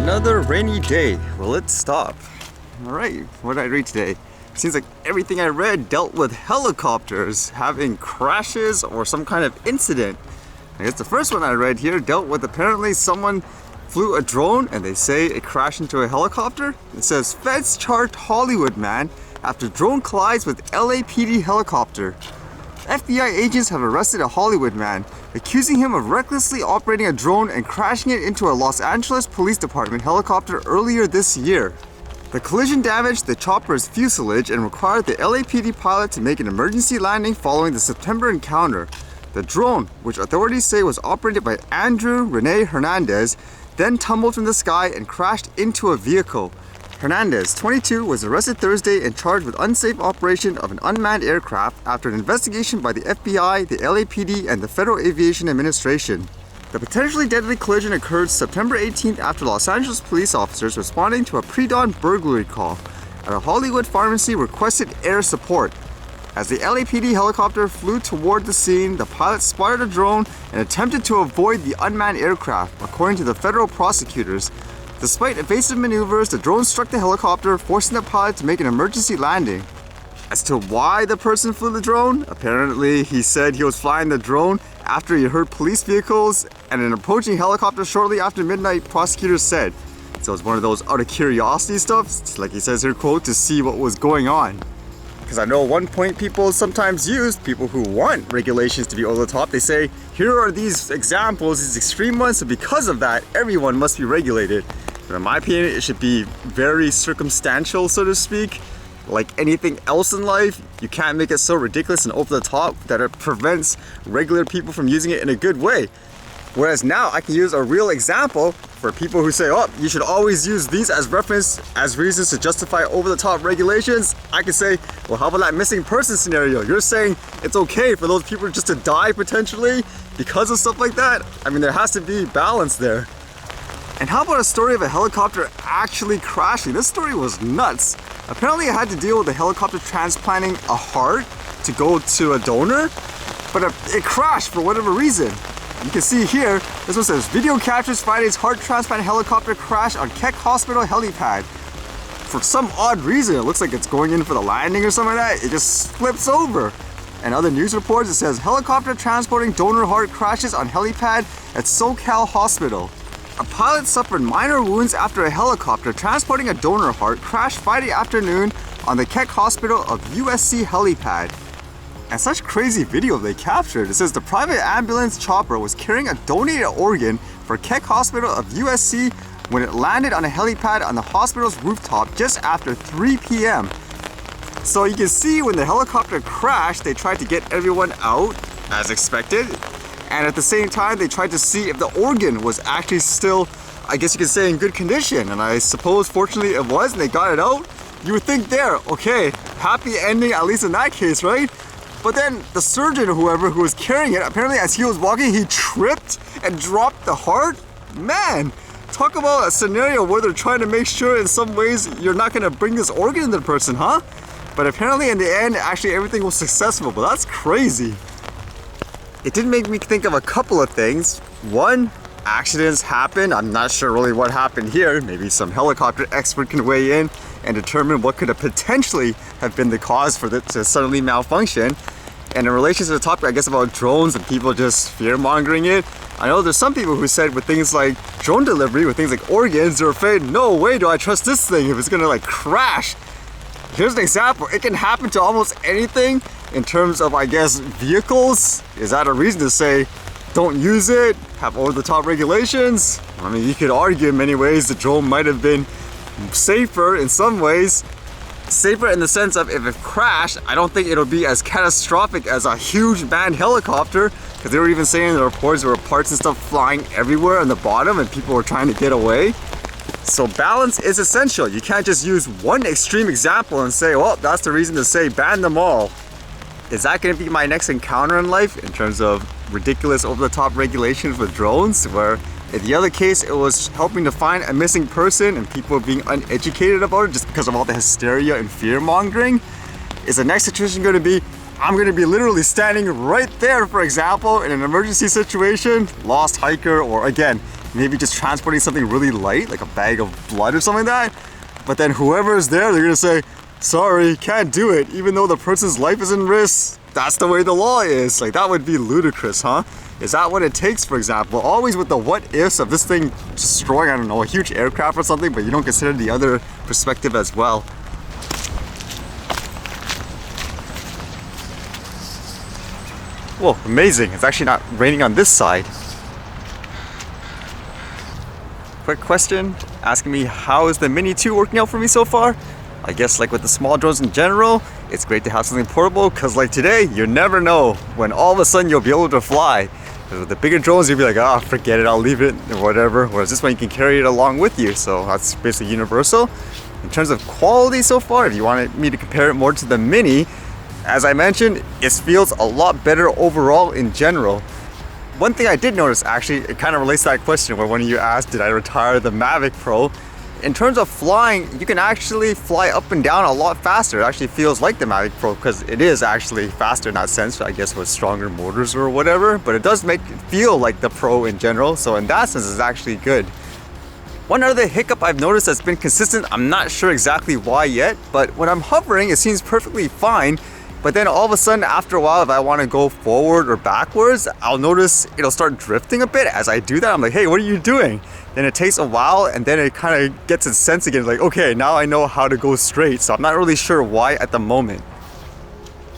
Another rainy day. Will it stop? Alright, what did I read today? Seems like everything I read dealt with helicopters having crashes or some kind of incident. I guess the first one I read here dealt with apparently someone flew a drone and they say it crashed into a helicopter. It says feds charged Hollywood man after drone collides with LAPD helicopter. FBI agents have arrested a Hollywood man, accusing him of recklessly operating a drone and crashing it into a Los Angeles Police Department helicopter earlier this year. The collision damaged the chopper's fuselage and required the LAPD pilot to make an emergency landing following the September encounter. The drone, which authorities say was operated by Andrew Rene Hernandez, then tumbled from the sky and crashed into a vehicle. Hernandez, 22, was arrested Thursday and charged with unsafe operation of an unmanned aircraft after an investigation by the FBI, the LAPD, and the Federal Aviation Administration. The potentially deadly collision occurred September 18th after Los Angeles police officers responding to a pre-dawn burglary call at a Hollywood pharmacy requested air support. As the LAPD helicopter flew toward the scene, the pilot spotted a drone and attempted to avoid the unmanned aircraft, according to the federal prosecutors. Despite evasive maneuvers, the drone struck the helicopter, forcing the pilot to make an emergency landing. As to why the person flew the drone, apparently he said he was flying the drone after he heard police vehicles and an approaching helicopter shortly after midnight, prosecutors said. So it's one of those out of curiosity stuff, like he says here, quote, to see what was going on. Because I know one point people sometimes use, people who want regulations to be over the top, they say, here are these examples, these extreme ones, so because of that, everyone must be regulated. But in my opinion, it should be very circumstantial, so to speak. Like anything else in life, you can't make it so ridiculous and over the top that it prevents regular people from using it in a good way. Whereas now I can use a real example for people who say, oh, you should always use these as reference, as reasons to justify over-the-top regulations. I can say, well, how about that missing person scenario? You're saying it's okay for those people just to die potentially because of stuff like that? I mean, there has to be balance there. And how about a story of a helicopter actually crashing? This story was nuts. Apparently I had to deal with a helicopter transplanting a heart to go to a donor, but it crashed for whatever reason. You can see here, this one says, video captures Friday's heart transplant helicopter crash on Keck Hospital helipad. For some odd reason, it looks like it's going in for the landing or something like that. It just flips over. And other news reports, it says, helicopter transporting donor heart crashes on helipad at SoCal Hospital. A pilot suffered minor wounds after a helicopter transporting a donor heart crashed Friday afternoon on the Keck Hospital of USC helipad. And such crazy video they captured. It says the private ambulance chopper was carrying a donated organ for Keck Hospital of USC when it landed on a helipad on the hospital's rooftop just after 3 p.m. So you can see when the helicopter crashed, they tried to get everyone out as expected. And at the same time, they tried to see if the organ was actually still, I guess you could say, in good condition. And I suppose, fortunately, it was, and they got it out. You would think there, okay, happy ending, at least in that case, right? But then the surgeon or whoever who was carrying it, apparently as he was walking, he tripped and dropped the heart. Man, talk about a scenario where they're trying to make sure in some ways you're not going to bring this organ into the person, huh? But apparently in the end, actually everything was successful, but that's crazy. It did make me think of a couple of things. One, accidents happen. I'm not sure really what happened here. Maybe some helicopter expert can weigh in and determine what could have potentially have been the cause for it to suddenly malfunction. And in relation to the topic, I guess, about drones and people just fear-mongering it, I know there's some people who said with things like drone delivery, with things like organs, they're afraid, no way do I trust this thing if it's gonna like crash. Here's an example. It can happen to almost anything in terms of, I guess, vehicles. Is that a reason to say don't use it, have over-the-top regulations? I mean, you could argue in many ways the drone might have been safer in some ways. Safer in the sense of if it crashed, I don't think it'll be as catastrophic as a huge manned helicopter, because they were even saying in the reports there were parts and stuff flying everywhere on the bottom and people were trying to get away. So balance is essential. You can't just use one extreme example and say, well, that's the reason to say ban them all. Is that going to be my next encounter in life in terms of ridiculous over-the-top regulations with drones, where in the other case it was helping to find a missing person and people being uneducated about it just because of all the hysteria and fear-mongering? Is the next situation going to be, I'm going to be literally standing right there, for example, in an emergency situation, lost hiker, or again, maybe just transporting something really light, like a bag of blood or something like that. But then whoever's there, they're gonna say, sorry, can't do it, even though the person's life is in risk. That's the way the law is. Like, that would be ludicrous, huh? Is that what it takes, for example? Always with the what ifs of this thing destroying, I don't know, a huge aircraft or something, but you don't consider the other perspective as well. Whoa, amazing. It's actually not raining on this side. Quick question, asking me how is the Mini 2 working out for me so far? I guess like with the small drones in general, it's great to have something portable because like today, you never know when all of a sudden you'll be able to fly. With the bigger drones, you'll be like, oh, forget it, I'll leave it or whatever. Whereas this one, you can carry it along with you. So that's basically universal. In terms of quality so far, if you wanted me to compare it more to the Mini, as I mentioned, it feels a lot better overall in general. One thing I did notice, actually, it kind of relates to that question where one of you asked, did I retire the Mavic Pro? In terms of flying, you can actually fly up and down a lot faster. It actually feels like the Mavic Pro because it is actually faster in that sense, I guess with stronger motors or whatever, but it does make it feel like the Pro in general. So in that sense, it's actually good. One other hiccup I've noticed that's been consistent, I'm not sure exactly why yet, but when I'm hovering, it seems perfectly fine. But then all of a sudden, after a while, if I want to go forward or backwards, I'll notice it'll start drifting a bit. As I do that, I'm like, hey, what are you doing? Then it takes a while, and then it kind of gets its sense again. Like, okay, now I know how to go straight. So I'm not really sure why at the moment.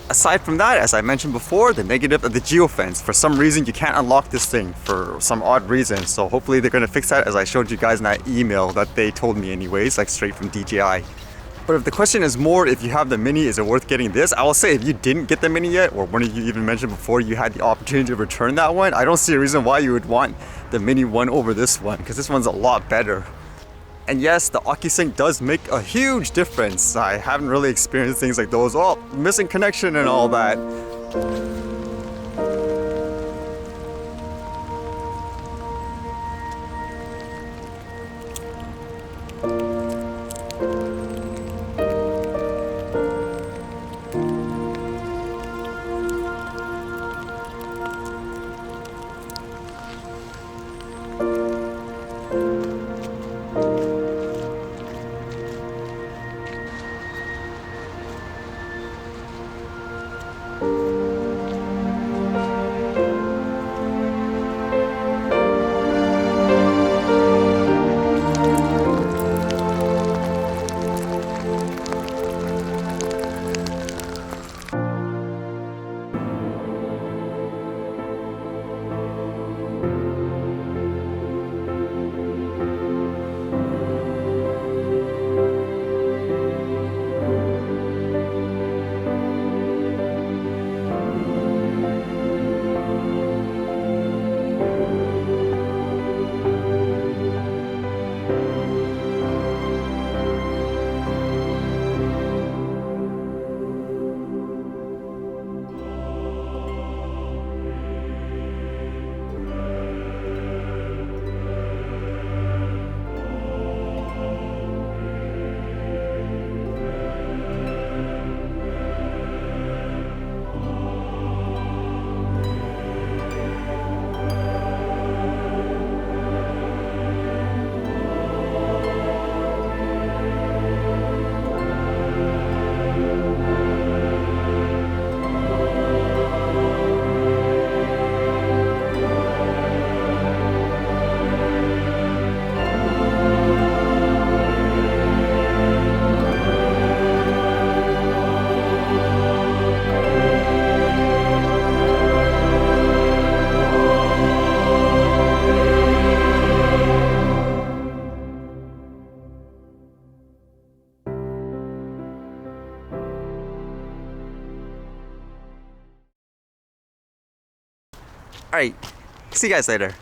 Aside from that, as I mentioned before, the negative of the geofence. For some reason, you can't unlock this thing for some odd reason. So hopefully they're going to fix that, as I showed you guys in that email that they told me anyways, like straight from DJI. But if the question is more, if you have the Mini, is it worth getting this? I will say if you didn't get the Mini yet, or one of you even mentioned before you had the opportunity to return that one, I don't see a reason why you would want the Mini one over this one, because this one's a lot better. And yes, the OcuSync does make a huge difference. I haven't really experienced things like those, oh, missing connection and all that. Alright, see you guys later.